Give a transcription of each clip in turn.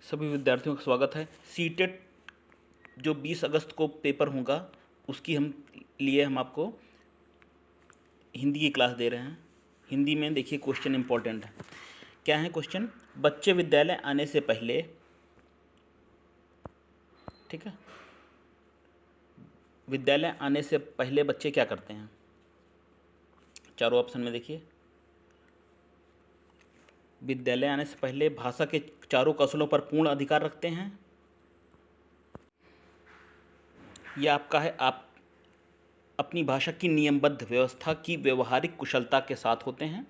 सभी विद्यार्थियों का स्वागत है। सीटेट जो 20 अगस्त को पेपर होगा उसकी हम आपको हिंदी की क्लास दे रहे हैं। हिंदी में देखिए क्वेश्चन इंपॉर्टेंट है। क्या है क्वेश्चन? बच्चे विद्यालय आने से पहले, ठीक है, विद्यालय आने से पहले बच्चे क्या करते हैं? चारों ऑप्शन में देखिए। विद्यालय आने से पहले भाषा के चारों कौशलों पर पूर्ण अधिकार रखते हैं। यह आपका है, आप अपनी भाषा की नियमबद्ध व्यवस्था की व्यवहारिक कुशलता के साथ होते हैं।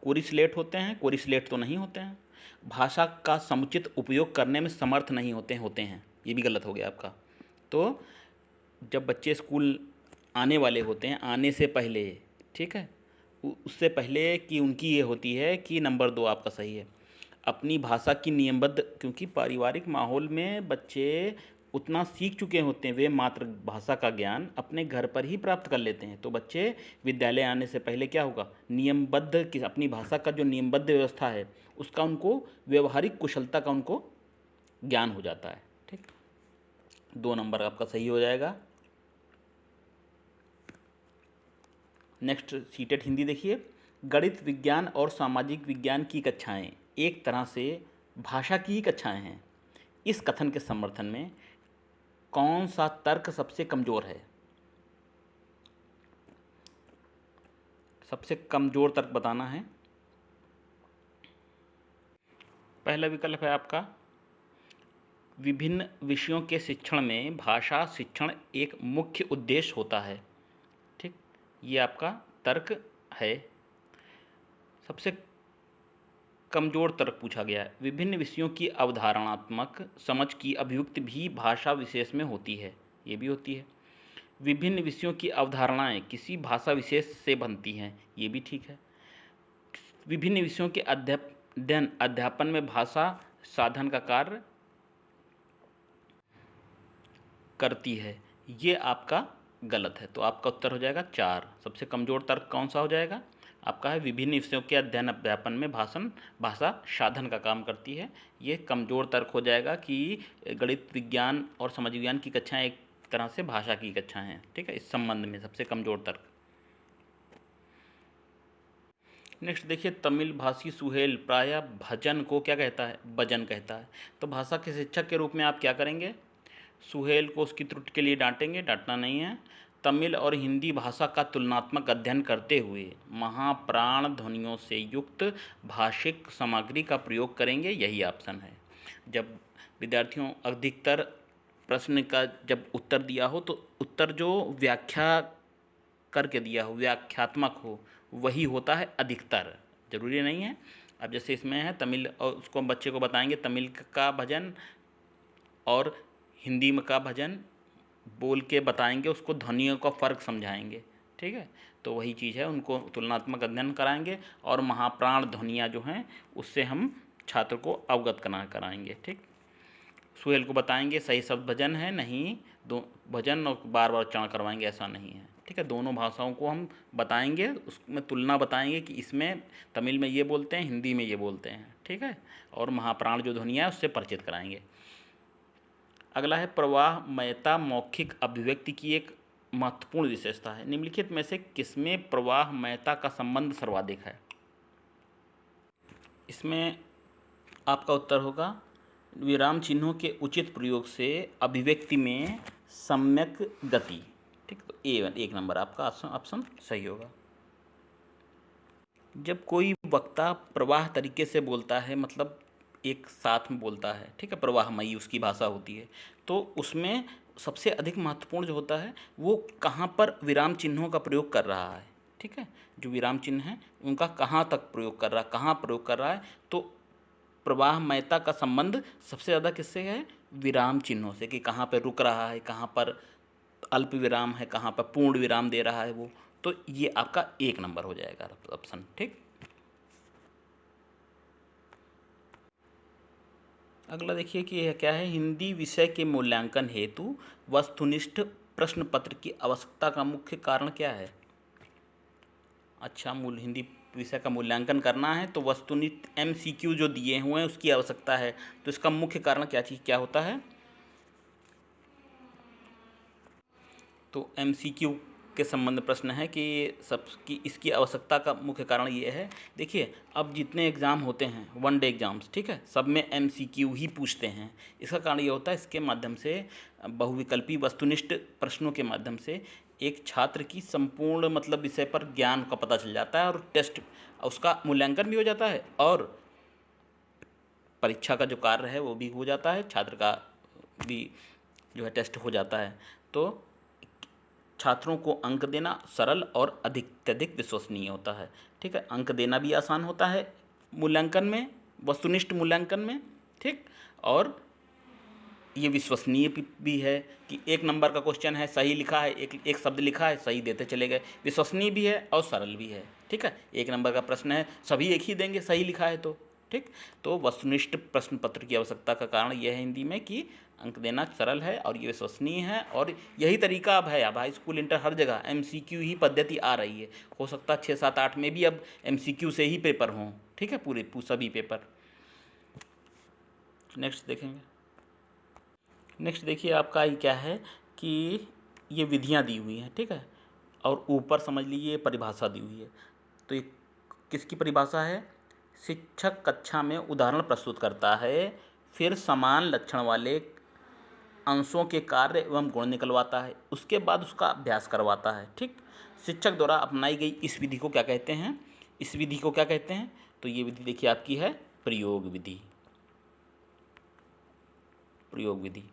कोरिसलेट होते हैं, कोरिसलेट तो नहीं होते हैं। भाषा का समुचित उपयोग करने में समर्थ नहीं होते हैं। ये भी गलत हो गया आपका। तो जब बच्चे स्कूल आने वाले होते हैं, आने से पहले, ठीक है, उससे पहले कि उनकी ये होती है कि नंबर 2 आपका सही है, अपनी भाषा की नियमबद्ध, क्योंकि पारिवारिक माहौल में बच्चे उतना सीख चुके होते हैं, वे मातृभाषा का ज्ञान अपने घर पर ही प्राप्त कर लेते हैं। तो बच्चे विद्यालय आने से पहले क्या होगा, नियमबद्ध कि अपनी भाषा का जो नियमबद्ध व्यवस्था है उसका उनको व्यवहारिक कुशलता का उनको ज्ञान हो जाता है। ठीक, 2 नंबर आपका सही हो जाएगा। नेक्स्ट सीटेट हिंदी देखिए। गणित, विज्ञान और सामाजिक विज्ञान की कक्षाएं एक तरह से भाषा की ही कक्षाएं हैं। इस कथन के समर्थन में कौन सा तर्क सबसे कमज़ोर है? सबसे कमज़ोर तर्क बताना है। पहला विकल्प है आपका, विभिन्न विषयों के शिक्षण में भाषा शिक्षण एक मुख्य उद्देश्य होता है। ठीक, ये आपका तर्क है। सबसे कमज़ोर तर्क पूछा गया है, विभिन्न विषयों की अवधारणात्मक समझ की अभिव्यक्ति भी भाषा विशेष में होती है। ये भी होती है। विभिन्न विषयों की अवधारणाएं किसी भाषा विशेष से बनती हैं। ये भी ठीक है। विभिन्न विषयों के अध्यापन में भाषा साधन का कार्य करती है। ये आपका गलत है। तो आपका उत्तर हो जाएगा 4। सबसे कमज़ोर तर्क कौन सा हो जाएगा? आपका है विभिन्न विषयों के अध्यापन में भाषा साधन का काम करती है। ये कमज़ोर तर्क हो जाएगा कि गणित, विज्ञान और समाज विज्ञान की कक्षाएं एक तरह से भाषा की कक्षाएं हैं। ठीक है, इस संबंध में सबसे कमज़ोर तर्क। नेक्स्ट देखिए, तमिल भाषी सुहेल प्रायः भजन को क्या कहता है? भजन कहता है। तो भाषा के शिक्षक के रूप में आप क्या करेंगे? सुहेल को उसकी त्रुटि के लिए डांटेंगे? डांटना नहीं है। तमिल और हिंदी भाषा का तुलनात्मक अध्ययन करते हुए महाप्राण ध्वनियों से युक्त भाषिक सामग्री का प्रयोग करेंगे। यही ऑप्शन है। जब विद्यार्थियों अधिकतर प्रश्न का जब उत्तर दिया हो तो उत्तर जो व्याख्या करके दिया हो, व्याख्यात्मक हो, वही होता है अधिकतर, ज़रूरी नहीं है। अब जैसे इसमें है तमिल, और उसको हम बच्चे को बताएंगे तमिल का भजन और हिंदी में का भजन बोल के बताएंगे, उसको ध्वनियों का फ़र्क समझाएंगे। ठीक है, तो वही चीज़ है, उनको तुलनात्मक अध्ययन कराएंगे और महाप्राण ध्वनियाँ जो हैं उससे हम छात्र को अवगत कराएंगे। ठीक, सुहेल को बताएंगे सही शब्द भजन है, नहीं दो भजन और बार बार उच्चारण करवाएंगे, ऐसा नहीं है। ठीक है, दोनों भाषाओं को हम बताएंगे, उसमें तुलना बताएंगे कि इसमें तमिल में ये बोलते हैं, हिंदी में ये बोलते हैं। ठीक है, और महाप्राण जो ध्वनियाँ है उससे परिचित कराएंगे। अगला है प्रवाहमयता मौखिक अभिव्यक्ति की एक महत्वपूर्ण विशेषता है। निम्नलिखित में से किसमें प्रवाहमयता का संबंध सर्वाधिक है? इसमें आपका उत्तर होगा विराम चिन्हों के उचित प्रयोग से अभिव्यक्ति में सम्यक गति। ठीक, तो एक नंबर आपका ऑप्शन सही होगा। जब कोई वक्ता प्रवाह तरीके से बोलता है, मतलब एक साथ में बोलता है, ठीक है, प्रवाहमयी उसकी भाषा होती है, तो उसमें सबसे अधिक महत्वपूर्ण जो होता है वो कहाँ पर विराम चिन्हों का प्रयोग कर रहा है। ठीक है, जो विराम चिन्ह हैं उनका कहाँ तक प्रयोग कर रहा है, कहाँ प्रयोग कर रहा है। तो प्रवाहमयता का संबंध सबसे ज़्यादा किससे है? विराम चिन्हों से, कि कहाँ पर रुक रहा है, कहाँ पर अल्प विराम है, कहाँ पर पूर्ण विराम दे रहा है वो। तो ये आपका 1 नंबर हो जाएगा ऑप्शन। ठीक, अगला देखिए कि यह क्या है, हिंदी विषय के मूल्यांकन हेतु वस्तुनिष्ठ प्रश्न पत्र की आवश्यकता का मुख्य कारण क्या है? अच्छा, हिंदी विषय का मूल्यांकन करना है तो वस्तुनिष्ठ MCQ जो दिए हुए हैं उसकी आवश्यकता है। तो इसका मुख्य कारण क्या होता है? तो MCQ के संबंध प्रश्न है कि सबकी इसकी आवश्यकता का मुख्य कारण ये है। देखिए, अब जितने एग्ज़ाम होते हैं 1 डे एग्ज़ाम्स, ठीक है, सब में MCQ ही पूछते हैं। इसका कारण ये होता है, इसके माध्यम से बहुविकल्पी वस्तुनिष्ठ प्रश्नों के माध्यम से एक छात्र की संपूर्ण मतलब विषय पर ज्ञान का पता चल जाता है और टेस्ट उसका मूल्यांकन भी हो जाता है और परीक्षा का जो कार्य है वो भी हो जाता है, छात्र का भी जो है टेस्ट हो जाता है। तो छात्रों को अंक देना सरल और अधिक विश्वसनीय होता है, ठीक है। अंक देना भी आसान होता है मूल्यांकन में, वस्तुनिष्ठ मूल्यांकन में, ठीक। और ये विश्वसनीय भी है कि 1 नंबर का क्वेश्चन है, सही लिखा है, एक शब्द लिखा है, सही देते चले गए। विश्वसनीय भी है और सरल भी है, ठीक है। 1 नंबर का प्रश्न है, सभी एक ही देंगे, सही लिखा है तो, ठीक। तो वस्तुनिष्ठ प्रश्न पत्र की आवश्यकता का कारण यह है हिंदी में कि अंक देना सरल है और ये विश्वसनीय है और यही तरीका अब है। अब हाई स्कूल इंटर हर जगह MCQ ही पद्धति आ रही है। हो सकता है 6, 7, 8 में भी अब MCQ से ही पेपर हों, ठीक है, पूरे सभी पेपर। नेक्स्ट देखेंगे। नेक्स्ट देखिए आपका ये क्या है कि ये विधियाँ दी हुई हैं, ठीक है, और ऊपर समझ लीजिए परिभाषा दी हुई है। तो ये किसकी परिभाषा है? शिक्षक कक्षा में उदाहरण प्रस्तुत करता है, फिर समान लक्षण वाले अंशों के कार्य एवं गुण निकलवाता है, उसके बाद उसका अभ्यास करवाता है, ठीक। शिक्षक द्वारा अपनाई गई इस विधि को क्या कहते हैं? इस विधि को क्या कहते हैं? तो ये विधि देखिए आपकी है प्रयोग विधि। प्रयोग विधि,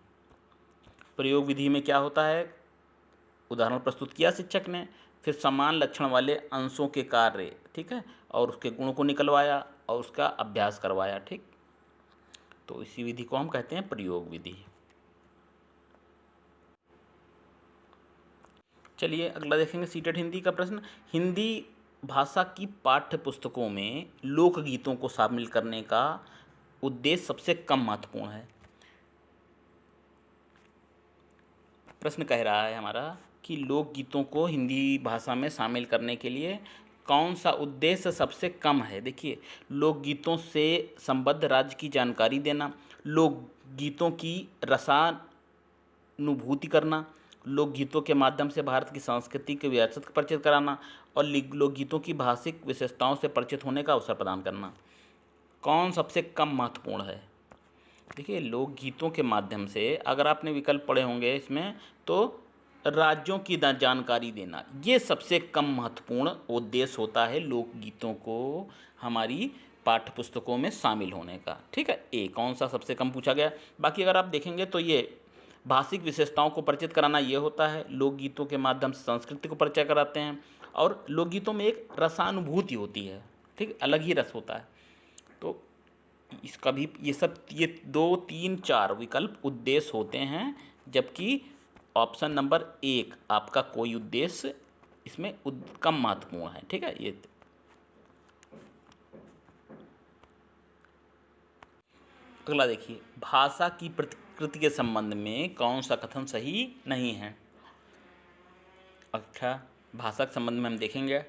प्रयोग विधि में क्या होता है? उदाहरण प्रस्तुत किया शिक्षक ने, फिर समान लक्षण वाले अंशों के कार्य, ठीक है, और उसके गुणों को निकलवाया और उसका अभ्यास करवाया, ठीक। तो इसी विधि को हम कहते हैं प्रयोग विधि। चलिए अगला देखेंगे सीटेट हिंदी का प्रश्न। हिंदी भाषा की पाठ्य पुस्तकों में लोकगीतों को शामिल करने का उद्देश्य सबसे कम महत्वपूर्ण है। प्रश्न कह रहा है हमारा कि लोकगीतों को हिंदी भाषा में शामिल करने के लिए कौन सा उद्देश्य सबसे कम है। देखिए, लोकगीतों से संबद्ध राज्य की जानकारी देना, लोकगीतों की रसानुभूति करना, लोकगीतों के माध्यम से भारत की संस्कृति के विरासत का परिचित कराना और लोकगीतों की भाषिक विशेषताओं से परिचित होने का अवसर प्रदान करना। कौन सबसे कम महत्वपूर्ण है? देखिए, लोकगीतों के माध्यम से अगर आपने विकल्प पढ़े होंगे इसमें, तो राज्यों की जानकारी देना ये सबसे कम महत्वपूर्ण उद्देश्य होता है लोकगीतों को हमारी पाठ्य पुस्तकों में शामिल होने का, ठीक है। ए कौन सा सबसे कम पूछा गया। बाकी अगर आप देखेंगे तो ये भाषिक विशेषताओं को परिचित कराना ये होता है, लोकगीतों के माध्यम से संस्कृति को परिचय कराते हैं और लोकगीतों में एक रसानुभूति होती है, ठीक, अलग ही रस होता है। तो इसका भी ये 2, 3, 4 विकल्प उद्देश्य होते हैं, जबकि ऑप्शन नंबर 1 आपका कोई उद्देश्य इसमें कम महत्वपूर्ण है, ठीक है। ये अगला देखिए, भाषा की प्रकृति के संबंध में कौन सा कथन सही नहीं है। अच्छा, भाषा के संबंध में हम देखेंगे।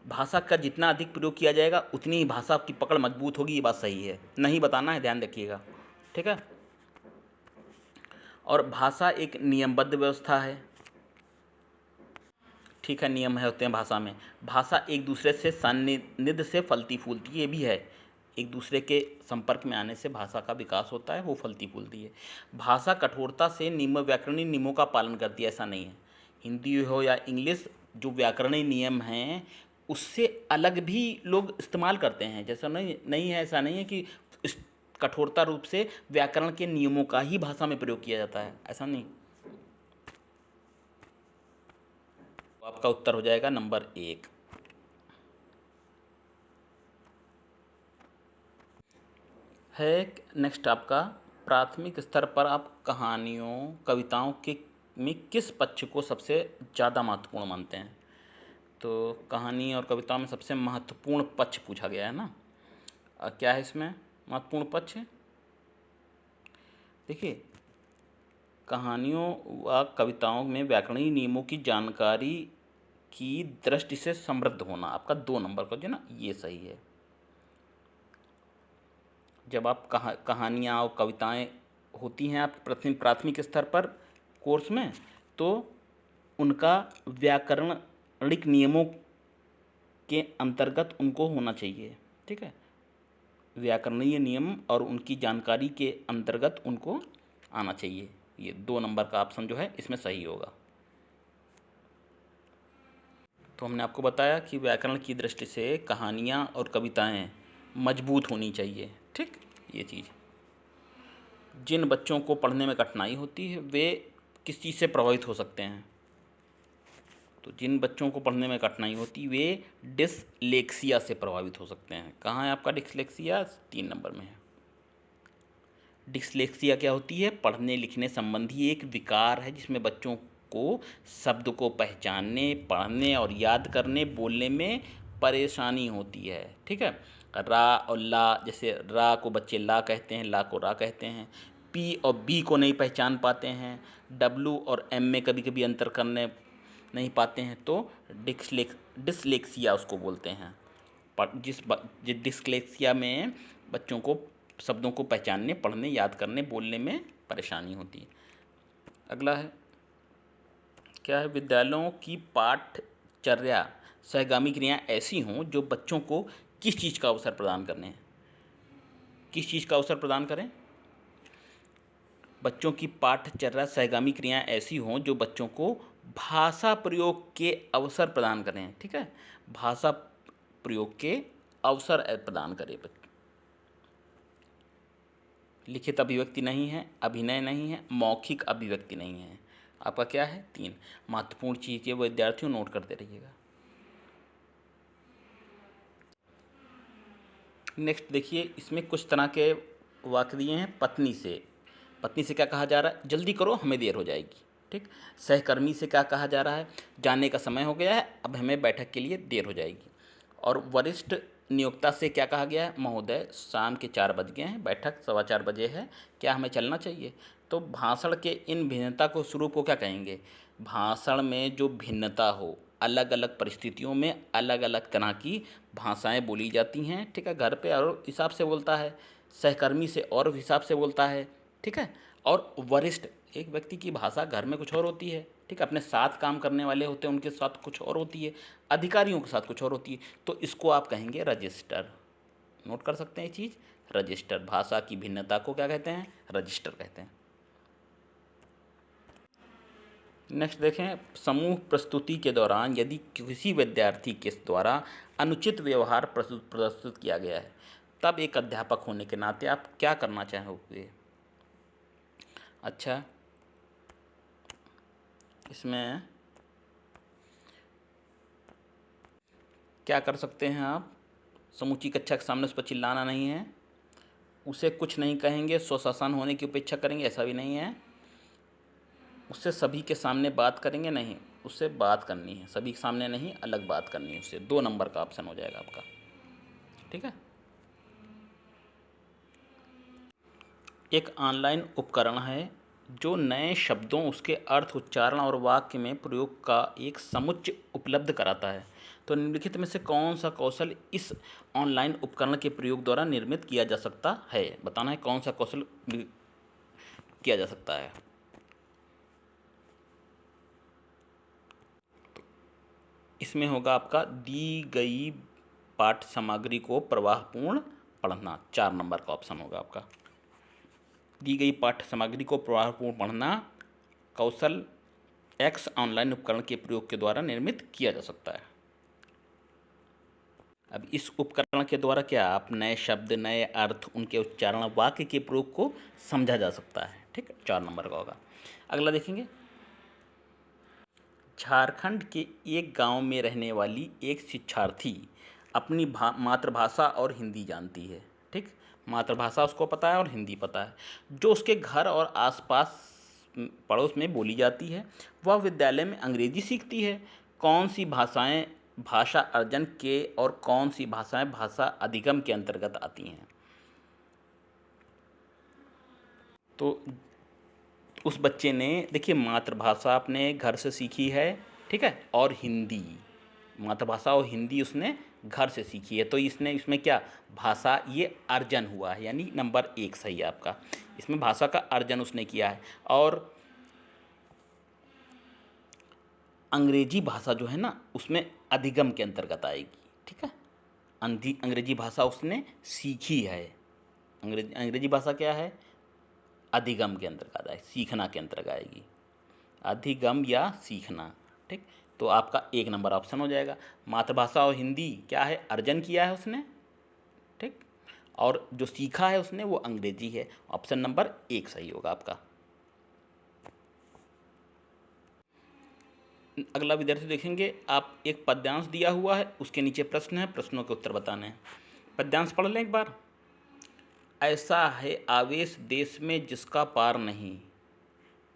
भाषा का जितना अधिक प्रयोग किया जाएगा उतनी ही भाषा की पकड़ मजबूत होगी, ये बात सही है, नहीं बताना है, ध्यान रखिएगा, ठीक है। और भाषा एक नियमबद्ध व्यवस्था है, ठीक है, नियम है होते हैं भाषा में। भाषा एक दूसरे से सान्निध्य से फलती फूलती, ये भी है, एक दूसरे के संपर्क में आने से भाषा का विकास होता है, वो फलती फूलती है। भाषा कठोरता से व्याकरणिक नियमों का पालन करती है, ऐसा नहीं है। हिंदी हो या इंग्लिश, जो व्याकरणिक नियम हैं उससे अलग भी लोग इस्तेमाल करते हैं, जैसा नहीं है, ऐसा नहीं है कि इस कठोरता रूप से व्याकरण के नियमों का ही भाषा में प्रयोग किया जाता है, ऐसा नहीं। आपका उत्तर हो जाएगा नंबर 1। है नेक्स्ट आपका, प्राथमिक स्तर पर आप कहानियों कविताओं के में किस पक्ष को सबसे ज़्यादा महत्वपूर्ण मानते हैं। तो कहानी और कविताओं में सबसे महत्वपूर्ण पक्ष पूछा गया है ना। क्या है इसमें महत्वपूर्ण पक्ष? देखिए, कहानियों व कविताओं में व्याकरणिक नियमों की जानकारी की दृष्टि से समृद्ध होना, आपका 2 नंबर का जो ना ये सही है। जब आप कहानियाँ और कविताएं होती हैं आप प्राथमिक स्तर पर कोर्स में, तो उनका व्याकरणिक नियमों के अंतर्गत उनको होना चाहिए, ठीक है। व्याकरणीय नियम और उनकी जानकारी के अंतर्गत उनको आना चाहिए। ये 2 नंबर का ऑप्शन जो है इसमें सही होगा। तो हमने आपको बताया कि व्याकरण की दृष्टि से कहानियाँ और कविताएं मजबूत होनी चाहिए, ठीक। ये चीज़, जिन बच्चों को पढ़ने में कठिनाई होती है वे किस चीज़ से प्रभावित हो सकते हैं? तो जिन बच्चों को पढ़ने में कठिनाई होती वे डिसलेक्सिया से प्रभावित हो सकते हैं। कहाँ है आपका डिसलेक्सिया? 3 नंबर में है। डिसलेक्सिया क्या होती है? पढ़ने लिखने संबंधी एक विकार है जिसमें बच्चों को शब्द को पहचानने, पढ़ने और याद करने, बोलने में परेशानी होती है, ठीक है। रा और ला, जैसे रा को बच्चे ला कहते हैं, ला को रा कहते हैं। पी और बी को नहीं पहचान पाते हैं। डब्लू और एम में कभी कभी अंतर करने नहीं पाते हैं, तो डिसलेक्सिया उसको बोलते हैं। जिस डिसलेक्सिया में बच्चों को शब्दों को पहचानने, पढ़ने, याद करने, बोलने में परेशानी होती है। अगला है, क्या है? विद्यालयों की पाठचर्या सहगामी क्रियाएं ऐसी हों जो बच्चों को किस चीज़ का अवसर प्रदान करने, किस चीज़ का अवसर प्रदान करें? बच्चों की पाठचर्या सहगामी क्रियाएं ऐसी हों जो बच्चों को भाषा प्रयोग के अवसर प्रदान करें, ठीक है। भाषा प्रयोग के अवसर प्रदान करें। लिखित अभिव्यक्ति नहीं है, अभिनय नहीं है, मौखिक अभिव्यक्ति नहीं है। आपका क्या है? 3 महत्वपूर्ण चीज़ ये विद्यार्थियों नोट करते रहिएगा। नेक्स्ट देखिए, इसमें कुछ तरह के वाक्य दिए हैं। पत्नी से क्या कहा जा रहा है? जल्दी करो हमें देर हो जाएगी, ठीक। सहकर्मी से क्या कहा जा रहा है? जाने का समय हो गया है, अब हमें बैठक के लिए देर हो जाएगी। और वरिष्ठ नियोक्ता से क्या कहा गया है? महोदय शाम के 4 बज गए हैं, बैठक 4:15 बजे है, क्या हमें चलना चाहिए? तो भाषण के इन भिन्नता को स्वरूप को क्या कहेंगे? भाषण में जो भिन्नता हो, अलग अलग परिस्थितियों में अलग अलग तरह की भाषाएं बोली जाती हैं, ठीक है। घर पे और हिसाब से बोलता है, सहकर्मी से और हिसाब से बोलता है, ठीक है। और वरिष्ठ, एक व्यक्ति की भाषा घर में कुछ और होती है, ठीक है। अपने साथ काम करने वाले होते हैं उनके साथ कुछ और होती है, अधिकारियों के साथ कुछ और होती है। तो इसको आप कहेंगे रजिस्टर। नोट कर सकते हैं ये चीज़, रजिस्टर। भाषा की भिन्नता को क्या कहते हैं? रजिस्टर कहते हैं। नेक्स्ट देखें, समूह प्रस्तुति के दौरान यदि किसी विद्यार्थी के द्वारा अनुचित व्यवहार प्रदर्शित किया गया है, तब एक अध्यापक होने के नाते आप क्या करना चाहोगे? अच्छा, इसमें क्या कर सकते हैं आप? समूची कक्षा के सामने उस पर चिल्लाना नहीं है, उसे कुछ नहीं कहेंगे, स्वशासन होने की उपेक्षा करेंगे, ऐसा भी नहीं है। उससे सभी के सामने बात करेंगे नहीं, उससे बात करनी है, सभी के सामने नहीं, अलग बात करनी है उससे। 2 नंबर का ऑप्शन हो जाएगा आपका, ठीक है। एक ऑनलाइन उपकरण है जो नए शब्दों, उसके अर्थ, उच्चारण और वाक्य में प्रयोग का एक समुच्चय उपलब्ध कराता है। तो निम्नलिखित में से कौन सा कौशल इस ऑनलाइन उपकरण के प्रयोग द्वारा निर्मित किया जा सकता है? बताना है कौन सा कौशल किया जा सकता है। इसमें होगा आपका दी गई पाठ सामग्री को प्रवाहपूर्ण पढ़ना। 4 नंबर का ऑप्शन होगा आपका। दी गई पाठ्य सामग्री को प्रभावपूर्ण पढ़ना कौशल एक्स ऑनलाइन उपकरण के प्रयोग के द्वारा निर्मित किया जा सकता है। अब इस उपकरण के द्वारा क्या आप नए शब्द, नए अर्थ, उनके उच्चारण, वाक्य के प्रयोग को समझा जा सकता है, ठीक है। 4 नंबर का होगा। अगला देखेंगे, झारखंड के एक गांव में रहने वाली एक शिक्षार्थी अपनी मातृभाषा और हिंदी जानती है, ठीक। मातृभाषा उसको पता है और हिंदी पता है, जो उसके घर और आसपास पड़ोस में बोली जाती है। वह विद्यालय में अंग्रेजी सीखती है। कौन सी भाषाएं भाषा अर्जन के और कौन सी भाषाएं भाषा अधिगम के अंतर्गत आती हैं? तो उस बच्चे ने, देखिए, मातृभाषा अपने घर से सीखी है, ठीक है। और हिंदी, मातृभाषा और हिंदी उसने घर से सीखी है। तो इसमें क्या भाषा ये अर्जन हुआ है, यानी नंबर 1 सही है आपका। इसमें भाषा का अर्जन उसने किया है। और अंग्रेजी भाषा जो है ना उसमें अधिगम के अंतर्गत आएगी, ठीक है। अंग्रेजी भाषा उसने सीखी है। अंग्रेजी भाषा क्या है, अधिगम के अंतर्गत आएगी, सीखना के अंतर्गत आएगी, अधिगम या सीखना, ठीक। तो आपका 1 नंबर ऑप्शन हो जाएगा। मातृभाषा और हिंदी क्या है, अर्जन किया है उसने, ठीक। और जो सीखा है उसने वो अंग्रेजी है। ऑप्शन नंबर 1 सही होगा आपका। अगला विद्यार्थी देखेंगे, आप एक पद्यांश दिया हुआ है, उसके नीचे प्रश्न है, प्रश्नों के उत्तर बताने हैं। पद्यांश पढ़ लें एक बार। ऐसा है आवेश देश में जिसका पार नहीं,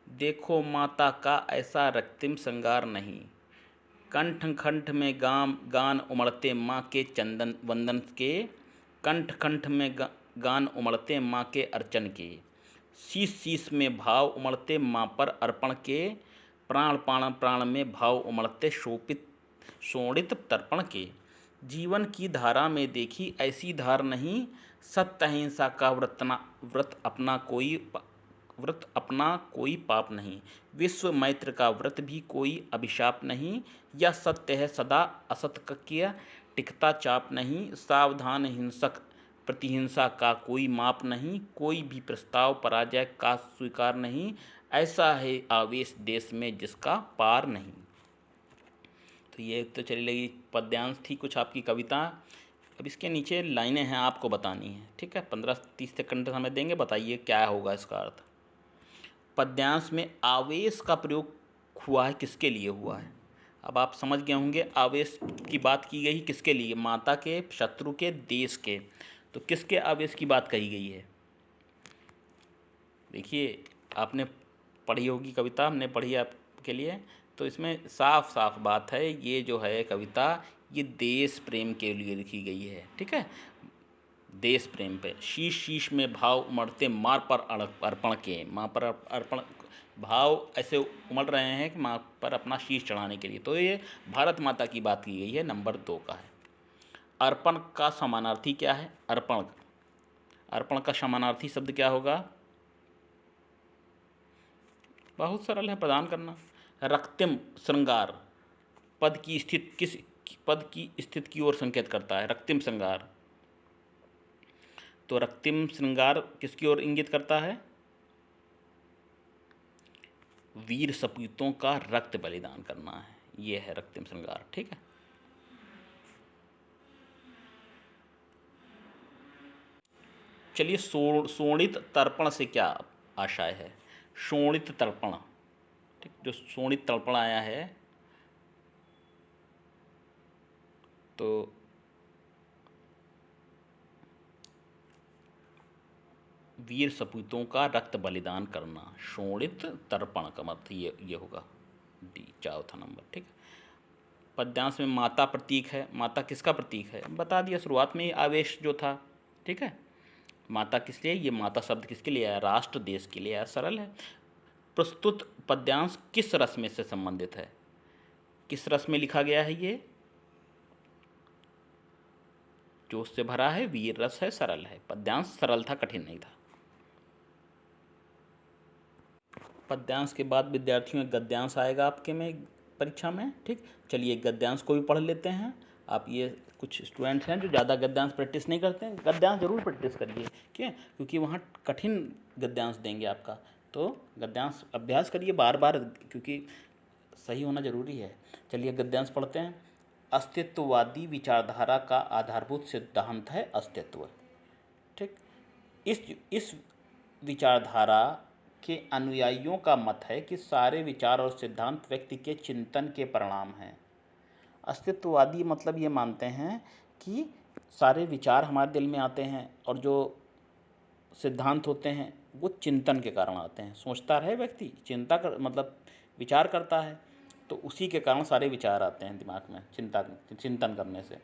देखो माता का ऐसा रक्तिम श्रृंगार नहीं, कंठ कंठ में गान उमड़ते माँ के चंदन वंदन के, कंठ कंठ में गान उमड़ते माँ के अर्चन के, शीश शीश में भाव उमड़ते माँ पर अर्पण के, प्राण प्राण प्राण में भाव उमड़ते शोणित तर्पण के, जीवन की धारा में देखी ऐसी धार नहीं, सत्य अहिंसा का व्रत अपना कोई पाप नहीं, विश्व मैत्र का व्रत भी कोई अभिशाप नहीं, यह सत्य है सदा असत्य टिकता चाप नहीं, सावधान हिंसक प्रतिहिंसा का कोई माप नहीं, कोई भी प्रस्ताव पराजय का स्वीकार नहीं, ऐसा है आवेश देश में जिसका पार नहीं। तो ये तो चली लगी पद्यांश थी कुछ आपकी कविता। अब इसके नीचे लाइनें हैं, आपको बतानी है, ठीक है। 15-30 सेकंड समय देंगे, बताइए क्या होगा इसका अर्थ। पद्यांश में आवेश का प्रयोग हुआ है, किसके लिए हुआ है। अब आप समझ गए होंगे आवेश की बात की गई किसके लिए, माता के, शत्रु के, देश के। तो किसके आवेश की बात कही गई है। देखिए आपने पढ़ी होगी कविता, हमने पढ़ी आपके लिए, तो इसमें साफ साफ बात है, ये जो है कविता ये देश प्रेम के लिए लिखी गई है, ठीक है। देश प्रेम पे, शीश शीश में भाव उमड़ते माँ पर अर्पण के, माँ पर अर्पण भाव ऐसे उमड़ रहे हैं कि माँ पर अपना शीश चढ़ाने के लिए। तो ये भारत माता की बात की गई है, नंबर 2 का है। अर्पण का समानार्थी क्या है, अर्पण का समानार्थी शब्द क्या होगा, बहुत सरल है, प्रदान करना। रक्तिम श्रृंगार पद की स्थिति की ओर संकेत करता है, रक्तिम श्रृंगार। तो रक्तिम श्रृंगार किसकी ओर इंगित करता है, वीर सपूतों का रक्त बलिदान करना है, ये है रक्तिम श्रृंगार, ठीक है। चलिए शोणित तर्पण से क्या आशय है, शोणित तर्पण, ठीक। जो शोणित तर्पण आया है तो वीर सपूतों का रक्त बलिदान करना, शोणित तर्पण का मतलब ये होगा डी, 4था नंबर, ठीक। पद्यांश में माता प्रतीक है, माता किसका प्रतीक है, बता दिया शुरुआत में ही, आवेश जो था, ठीक है। माता किस लिए, ये माता शब्द किसके लिए आया, राष्ट्र देश के लिए आया, सरल है। प्रस्तुत पद्यांश किस रस में से संबंधित है, किस रस में लिखा गया है, ये जोश से भरा है, वीर रस है, सरल है। पद्यांश सरल था, कठिन नहीं था। पद्यांश के बाद विद्यार्थियों में गद्यांश आएगा आपके में परीक्षा में, ठीक। चलिए गद्यांश को भी पढ़ लेते हैं। आप ये कुछ स्टूडेंट्स हैं जो ज़्यादा गद्यांश प्रैक्टिस नहीं करते हैं, गद्यांश जरूर प्रैक्टिस करिए, क्यों, क्योंकि वहाँ कठिन गद्यांश देंगे आपका, तो गद्यांश अभ्यास करिए बार बार, क्योंकि सही होना जरूरी है। चलिए गद्यांश पढ़ते हैं। अस्तित्ववादी विचारधारा का आधारभूत सिद्धांत है अस्तित्व, ठीक। इस विचारधारा के अनुयायियों का मत है कि सारे विचार और सिद्धांत व्यक्ति के चिंतन के परिणाम हैं। अस्तित्ववादी मतलब ये मानते हैं कि सारे विचार हमारे दिल में आते हैं और जो सिद्धांत होते हैं वो चिंतन के कारण आते हैं। सोचता रहे व्यक्ति, मतलब विचार करता है, तो उसी के कारण सारे विचार आते हैं दिमाग में, चिंतन करने से।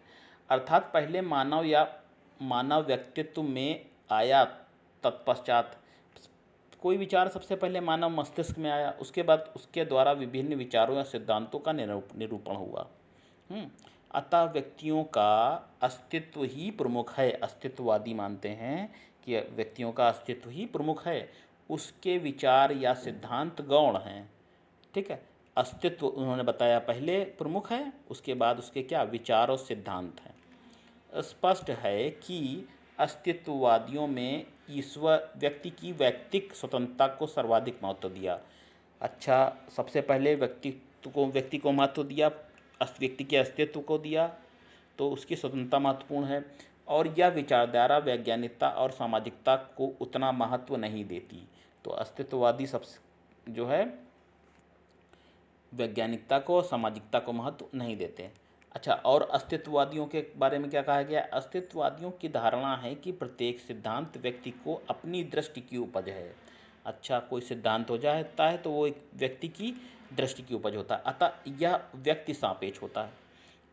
अर्थात पहले मानव व्यक्तित्व में आया, तत्पश्चात कोई विचार सबसे पहले मानव मस्तिष्क में आया, उसके बाद उसके द्वारा विभिन्न विचारों या सिद्धांतों का निरूपण हुआ। अतः व्यक्तियों का अस्तित्व ही प्रमुख है। अस्तित्ववादी मानते हैं कि व्यक्तियों का अस्तित्व ही प्रमुख है, उसके विचार या सिद्धांत गौण हैं। ठीक है, अस्तित्व उन्होंने बताया पहले प्रमुख है, उसके बाद उसके क्या विचार और सिद्धांत हैं। स्पष्ट है कि अस्तित्ववादियों में ईश्वर व्यक्ति की वैयक्तिक स्वतंत्रता को सर्वाधिक महत्व दिया। अच्छा, सबसे पहले व्यक्ति को महत्व दिया, व्यक्ति के अस्तित्व को दिया, तो उसकी स्वतंत्रता महत्वपूर्ण है। और यह विचारधारा वैज्ञानिकता और सामाजिकता को उतना महत्व नहीं देती। तो अस्तित्ववादी सबसे जो है वैज्ञानिकता को और सामाजिकता को महत्व नहीं देते। अच्छा, और अस्तित्ववादियों के बारे में क्या कहा गया? अस्तित्ववादियों की धारणा है कि प्रत्येक सिद्धांत व्यक्ति को अपनी दृष्टि की उपज है। अच्छा, कोई सिद्धांत हो जाता है तो वो एक व्यक्ति की दृष्टि की उपज होता है, अतः यह व्यक्ति सापेक्ष होता है।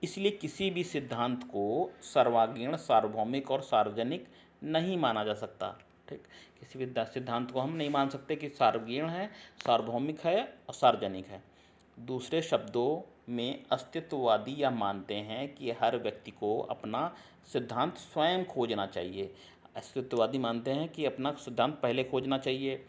इसलिए किसी भी सिद्धांत को सर्वांगीण, सार्वभौमिक और सार्वजनिक नहीं माना जा सकता। ठीक, किसी भी सिद्धांत को हम नहीं मान सकते कि सार्वगीण है, सार्वभौमिक है और सार्वजनिक है। दूसरे शब्दों में अस्तित्ववादी यह मानते हैं कि हर व्यक्ति को अपना सिद्धांत स्वयं खोजना चाहिए। अस्तित्ववादी मानते हैं कि अपना सिद्धांत पहले खोजना चाहिए।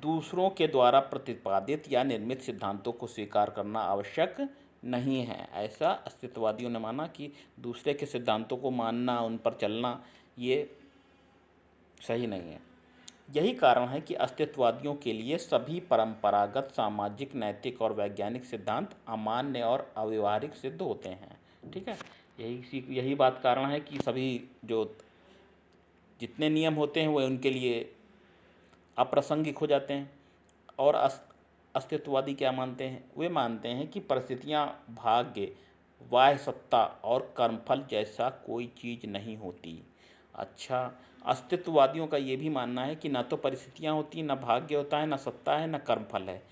दूसरों के द्वारा प्रतिपादित या निर्मित सिद्धांतों को स्वीकार करना आवश्यक नहीं है। ऐसा अस्तित्ववादियों ने माना कि दूसरे के सिद्धांतों को मानना, उन पर चलना, ये सही नहीं है। यही कारण है कि अस्तित्ववादियों के लिए सभी परंपरागत, सामाजिक, नैतिक और वैज्ञानिक सिद्धांत अमान्य और अव्यवहारिक सिद्ध होते हैं। ठीक है, यही बात कारण है कि सभी जो जितने नियम होते हैं वो उनके लिए अप्रासंगिक हो जाते हैं। और अस्तित्ववादी क्या मानते हैं? वे मानते हैं कि परिस्थितियाँ, भाग्य, बाह्य सत्ता और कर्मफल जैसा कोई चीज़ नहीं होती। अच्छा, अस्तित्ववादियों का ये भी मानना है कि न तो परिस्थितियाँ होती, न भाग्य होता है, न सत्ता है, न कर्मफल है।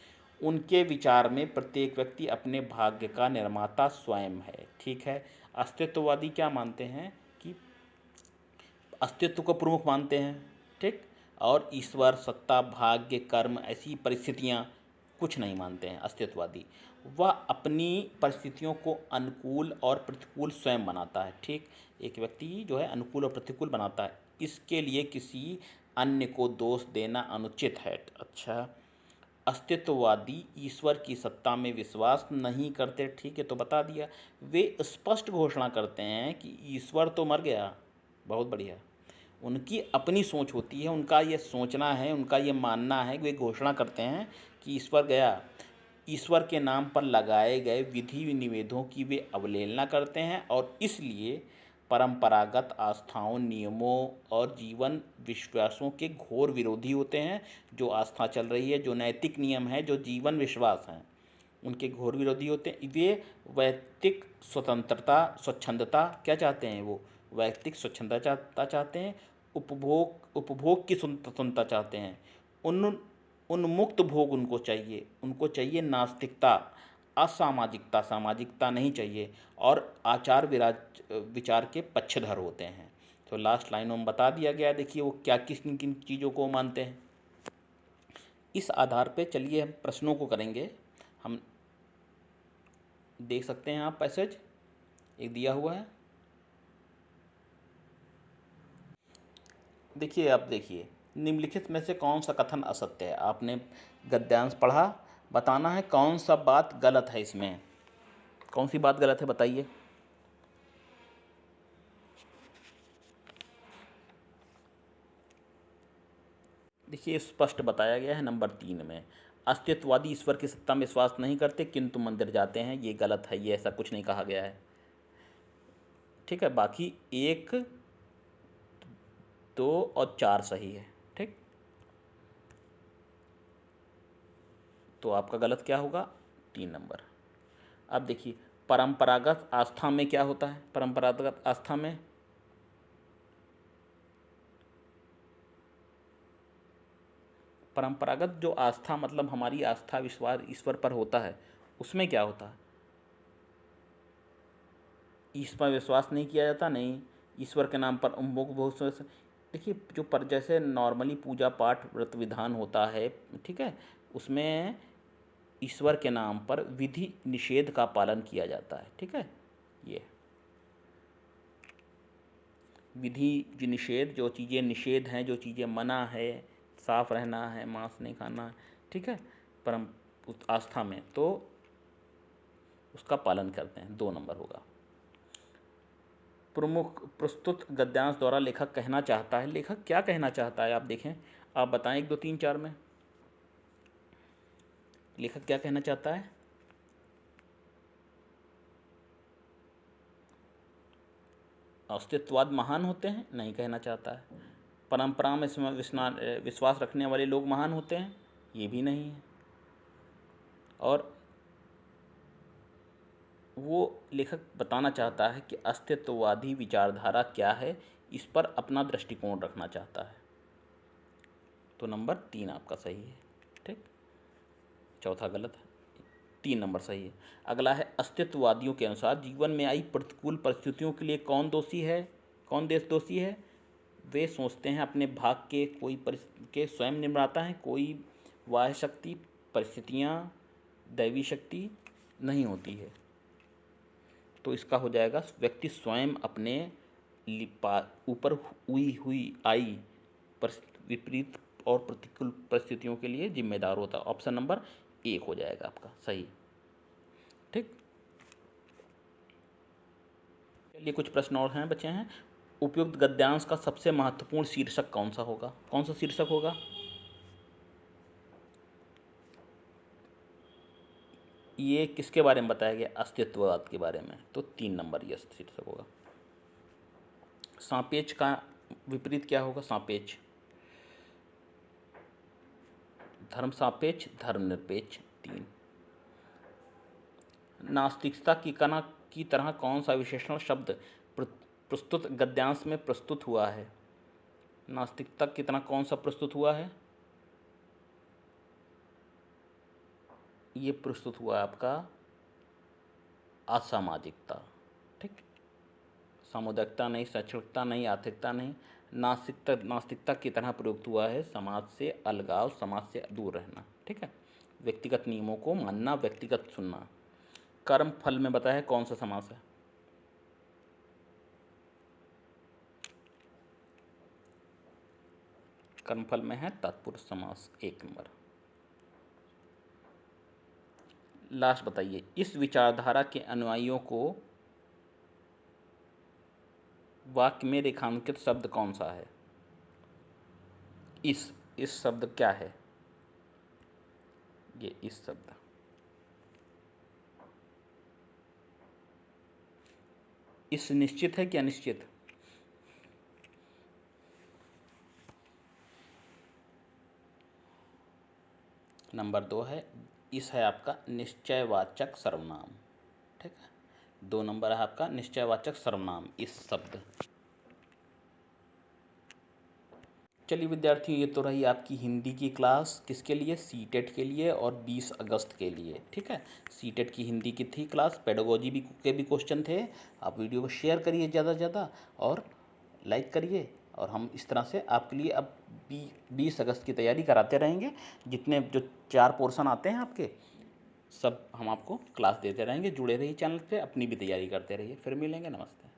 उनके विचार में प्रत्येक व्यक्ति अपने भाग्य का निर्माता स्वयं है। ठीक है, अस्तित्ववादी क्या मानते हैं कि अस्तित्व को प्रमुख मानते हैं। ठीक, और ईश्वर, सत्ता, भाग्य, कर्म, ऐसी परिस्थितियाँ कुछ नहीं मानते हैं अस्तित्ववादी। वह अपनी परिस्थितियों को अनुकूल और प्रतिकूल स्वयं बनाता है। ठीक, एक व्यक्ति जो है अनुकूल और प्रतिकूल बनाता है, इसके लिए किसी अन्य को दोष देना अनुचित है। अच्छा, अस्तित्ववादी ईश्वर की सत्ता में विश्वास नहीं करते। ठीक है, तो बता दिया। वे स्पष्ट घोषणा करते हैं कि ईश्वर तो मर गया। बहुत बढ़िया, उनकी अपनी सोच होती है, उनका ये सोचना है, उनका ये मानना है। वे घोषणा करते हैं कि ईश्वर गया। ईश्वर के नाम पर लगाए गए विधि निषेधों की वे अवहेलना करते हैं और इसलिए परंपरागत आस्थाओं, नियमों और जीवन विश्वासों के घोर विरोधी होते हैं। जो आस्था चल रही है, जो नैतिक नियम है, जो जीवन विश्वास हैं, उनके घोर विरोधी होते हैं। वे वैयक्तिक स्वतंत्रता, स्वच्छंदता क्या चाहते हैं? वो वैयक्तिक स्वच्छंदता चाहते हैं, उपभोग की स्वतंत्रता चाहते हैं, उन्मुक्त भोग उनको चाहिए नास्तिकता, असामाजिकता, सामाजिकता नहीं चाहिए, और आचार विचार के पक्षधर होते हैं। तो लास्ट लाइनों में बता दिया गया। देखिए वो क्या किन किन चीज़ों को मानते हैं। इस आधार पे चलिए हम प्रश्नों को करेंगे। हम देख सकते हैं, आप पैसेज एक दिया हुआ है। देखिए, आप देखिए, निम्नलिखित में से कौन सा कथन असत्य है? आपने गद्यांश पढ़ा, बताना है कौन सा बात गलत है। इसमें कौन सी बात गलत है बताइए। देखिए, स्पष्ट बताया गया है नंबर 3 में। अस्तित्ववादी ईश्वर की सत्ता में विश्वास नहीं करते किंतु मंदिर जाते हैं। ये गलत है, ये ऐसा कुछ नहीं कहा गया है। ठीक है, बाकी 1, 2 और 4 सही है। ठीक, तो आपका गलत क्या होगा? 3 नंबर। अब देखिए, परंपरागत आस्था में क्या होता है? परंपरागत आस्था में परंपरागत जो आस्था मतलब हमारी आस्था, विश्वास ईश्वर पर होता है, उसमें क्या होता है? ईश्वर पर विश्वास नहीं किया जाता। नहीं, ईश्वर के नाम पर बहुत देखिए जो पर जैसे नॉर्मली पूजा पाठ व्रत विधान होता है, ठीक है, उसमें ईश्वर के नाम पर विधि निषेध का पालन किया जाता है, ठीक है। ये विधि जो निषेध, जो चीज़ें निषेध हैं, जो चीज़ें मना है, साफ रहना है, मांस नहीं खाना है, ठीक है, परम आस्था में, तो उसका पालन करते हैं। 2 नंबर होगा। प्रमुख प्रस्तुत गद्यांश द्वारा लेखक कहना चाहता है, लेखक क्या कहना चाहता है, आप देखें, आप बताएं 1 2 3 4 में लेखक क्या कहना चाहता है। अस्तित्ववाद महान होते हैं, नहीं कहना चाहता है। परंपरा में विश्वास रखने वाले लोग महान होते हैं, ये भी नहीं है। और वो लेखक बताना चाहता है कि अस्तित्ववादी विचारधारा क्या है, इस पर अपना दृष्टिकोण रखना चाहता है। तो नंबर 3 आपका सही है, ठीक, चौथा गलत है, 3 नंबर सही है। अगला है, अस्तित्ववादियों के अनुसार जीवन में आई प्रतिकूल परिस्थितियों के लिए कौन दोषी है, कौन देश दोषी है। वे सोचते हैं अपने भाग के कोई के स्वयं निर्माता हैं, कोई बाह्य शक्ति, परिस्थितियाँ, दैवी शक्ति नहीं होती है। तो इसका हो जाएगा व्यक्ति स्वयं अपने ऊपर हुई आई विपरीत और प्रतिकूल परिस्थितियों के लिए जिम्मेदार होता है। ऑप्शन नंबर 1 हो जाएगा आपका सही, ठीक। चलिए कुछ प्रश्न और हैं बचे हैं। उपयुक्त गद्यांश का सबसे महत्वपूर्ण शीर्षक कौन सा होगा, कौन सा शीर्षक होगा। ये किसके बारे में बताया गया, अस्तित्ववाद के बारे में, तो 3 नंबर ये शीर्षक होगा। सापेक्ष का विपरीत क्या होगा, सापेक्ष, धर्म सापेक्ष, धर्मनिरपेक्ष। 3 नास्तिकता की तरह कौन सा विशेषण शब्द प्रस्तुत गद्यांश में प्रस्तुत हुआ है। नास्तिकता की तरह कौन सा प्रस्तुत हुआ है, ये प्रस्तुत हुआ है आपका असामाजिकता, ठीक, सामुदायिकता नहीं, शैक्षणिकता नहीं, आर्थिकता नहीं, नास्तिकता की तरह प्रयुक्त हुआ है समाज से अलगाव, समाज से दूर रहना, ठीक है, व्यक्तिगत नियमों को मानना, व्यक्तिगत सुनना। कर्म फल में बताया है कौन सा समास है, कर्मफल में है तत्पुरुष समास, 1 नंबर। लास्ट बताइए, इस विचारधारा के अनुयायियों को वाक्य में रेखांकित शब्द कौन सा है। इस शब्द क्या है, ये इस शब्द, इस निश्चित है क्या निश्चित, नंबर 2 है, इस है आपका निश्चयवाचक सर्वनाम, ठीक है। 2 नंबर है आपका निश्चयवाचक सर्वनाम, इस शब्द। चलिए विद्यार्थियों, ये तो रही आपकी हिंदी की क्लास, किसके लिए, सीटेट के लिए और 20 अगस्त के लिए, ठीक है। सीटेट की हिंदी की थी क्लास, पेडागोजी के भी क्वेश्चन थे। आप वीडियो को शेयर करिए ज़्यादा से ज़्यादा और लाइक करिए, और हम इस तरह से आपके लिए अब 20 अगस्त की तैयारी कराते रहेंगे। जितने जो 4 पोर्शन आते हैं आपके, सब हम आपको क्लास देते रहेंगे। जुड़े रहिए चैनल पे, अपनी भी तैयारी करते रहिए। फिर मिलेंगे, नमस्ते।